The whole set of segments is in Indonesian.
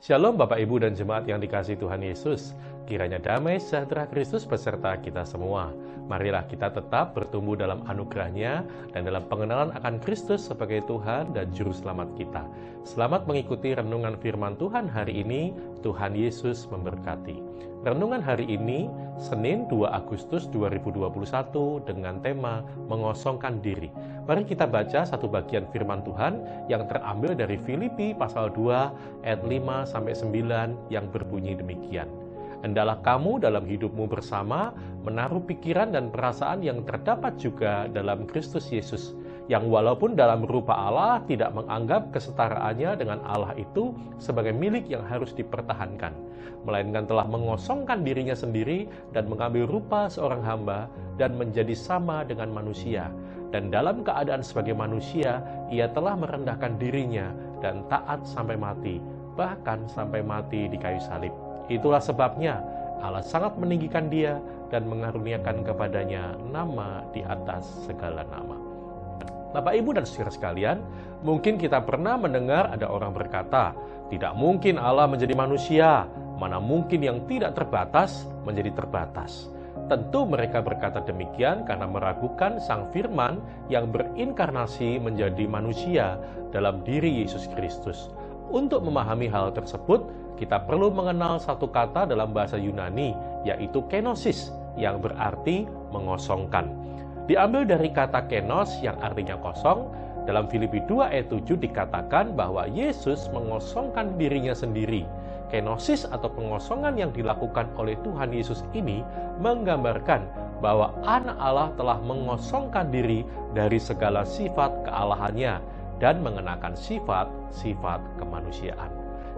Shalom Bapak Ibu dan Jemaat yang dikasihi Tuhan Yesus. Kiranya damai sejahtera Kristus beserta kita semua. Marilah kita tetap bertumbuh dalam anugerah-Nya dan dalam pengenalan akan Kristus sebagai Tuhan dan Juru Selamat kita. Selamat mengikuti renungan firman Tuhan hari ini. Tuhan Yesus memberkati. Renungan hari ini, Senin 2 Agustus 2021 dengan tema mengosongkan diri. Mari kita baca satu bagian firman Tuhan yang terambil dari Filipi pasal 2 ayat 5-9 yang berbunyi demikian. Hendaklah kamu dalam hidupmu bersama menaruh pikiran dan perasaan yang terdapat juga dalam Kristus Yesus, yang walaupun dalam rupa Allah tidak menganggap kesetaraannya dengan Allah itu sebagai milik yang harus dipertahankan, melainkan telah mengosongkan dirinya sendiri dan mengambil rupa seorang hamba dan menjadi sama dengan manusia. Dan dalam keadaan sebagai manusia, ia telah merendahkan dirinya dan taat sampai mati, bahkan sampai mati di kayu salib. Itulah sebabnya Allah sangat meninggikan dia dan mengaruniakan kepadanya nama di atas segala nama. Bapak, Ibu, dan saudara sekalian, mungkin kita pernah mendengar ada orang berkata, tidak mungkin Allah menjadi manusia, mana mungkin yang tidak terbatas menjadi terbatas. Tentu mereka berkata demikian karena meragukan Sang Firman yang berinkarnasi menjadi manusia dalam diri Yesus Kristus. Untuk memahami hal tersebut, kita perlu mengenal satu kata dalam bahasa Yunani, yaitu kenosis, yang berarti mengosongkan. Diambil dari kata kenos yang artinya kosong. Dalam Filipi 2 ayat 7 dikatakan bahwa Yesus mengosongkan dirinya sendiri. Kenosis atau pengosongan yang dilakukan oleh Tuhan Yesus ini menggambarkan bahwa Anak Allah telah mengosongkan diri dari segala sifat kealahannya dan mengenakan sifat-sifat kemanusiaan.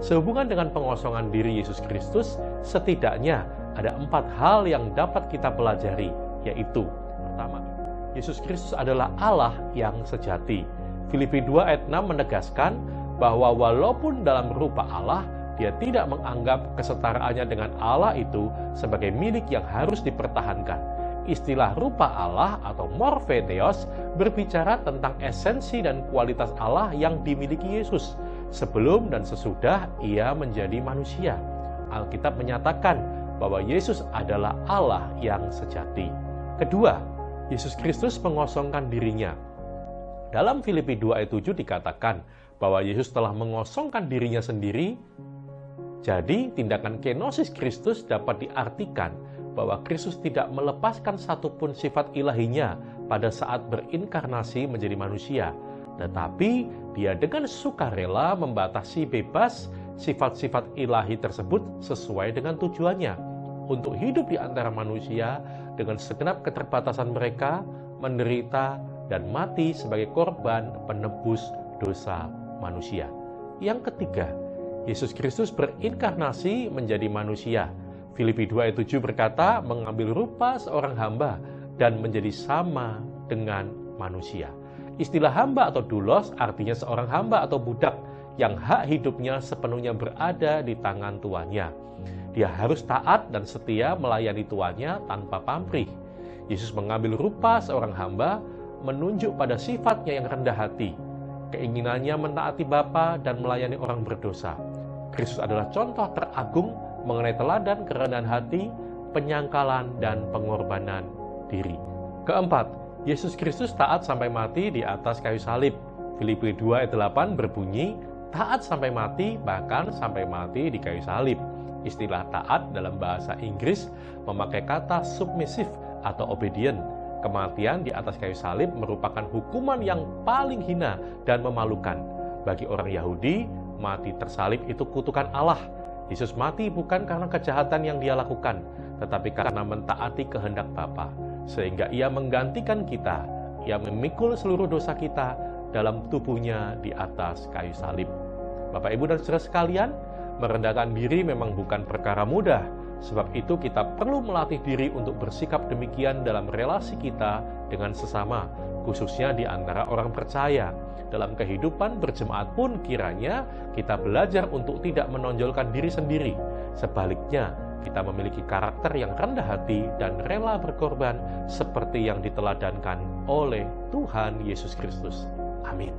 Sehubungan dengan pengosongan diri Yesus Kristus, setidaknya ada 4 hal yang dapat kita pelajari, yaitu pertama, Yesus Kristus adalah Allah yang sejati. Filipi 2 ayat 6 menegaskan bahwa walaupun dalam rupa Allah, dia tidak menganggap kesetaraannya dengan Allah itu sebagai milik yang harus dipertahankan. Istilah rupa Allah atau morphe theos berbicara tentang esensi dan kualitas Allah yang dimiliki Yesus sebelum dan sesudah ia menjadi manusia. Alkitab menyatakan bahwa Yesus adalah Allah yang sejati. Kedua, Yesus Kristus mengosongkan dirinya. Dalam Filipi 2 ayat 7 dikatakan bahwa Yesus telah mengosongkan dirinya sendiri. Jadi, tindakan kenosis Kristus dapat diartikan bahwa Kristus tidak melepaskan satupun sifat ilahinya pada saat berinkarnasi menjadi manusia, tetapi dia dengan sukarela membatasi bebas sifat-sifat ilahi tersebut sesuai dengan tujuannya untuk hidup di antara manusia dengan segenap keterbatasan mereka, menderita dan mati sebagai korban penebus dosa manusia. Yang ketiga, Yesus Kristus berinkarnasi menjadi manusia. Filipi 2 ayat 7 berkata, mengambil rupa seorang hamba dan menjadi sama dengan manusia. Istilah hamba atau doulos artinya seorang hamba atau budak yang hak hidupnya sepenuhnya berada di tangan tuannya. Dia harus taat dan setia melayani tuannya tanpa pamrih. Yesus mengambil rupa seorang hamba menunjuk pada sifatnya yang rendah hati, keinginannya mentaati Bapa dan melayani orang berdosa. Kristus adalah contoh teragung mengenai teladan kerendahan hati, penyangkalan, dan pengorbanan diri. Keempat, Yesus Kristus taat sampai mati di atas kayu salib. Filipi 2 ayat 8 berbunyi, taat sampai mati, bahkan sampai mati di kayu salib. Istilah taat dalam bahasa Inggris memakai kata submissive atau obedient. Kematian di atas kayu salib merupakan hukuman yang paling hina dan memalukan. Bagi orang Yahudi, mati tersalib itu kutukan Allah. Yesus mati bukan karena kejahatan yang dia lakukan, tetapi karena mentaati kehendak Bapa, sehingga ia menggantikan kita. Ia memikul seluruh dosa kita dalam tubuhnya di atas kayu salib. Bapak, Ibu, dan saudara sekalian, merendahkan diri memang bukan perkara mudah. Sebab itu kita perlu melatih diri untuk bersikap demikian dalam relasi kita dengan sesama, khususnya di antara orang percaya. Dalam kehidupan berjemaat pun kiranya kita belajar untuk tidak menonjolkan diri sendiri. Sebaliknya, kita memiliki karakter yang rendah hati dan rela berkorban seperti yang diteladankan oleh Tuhan Yesus Kristus. Amin.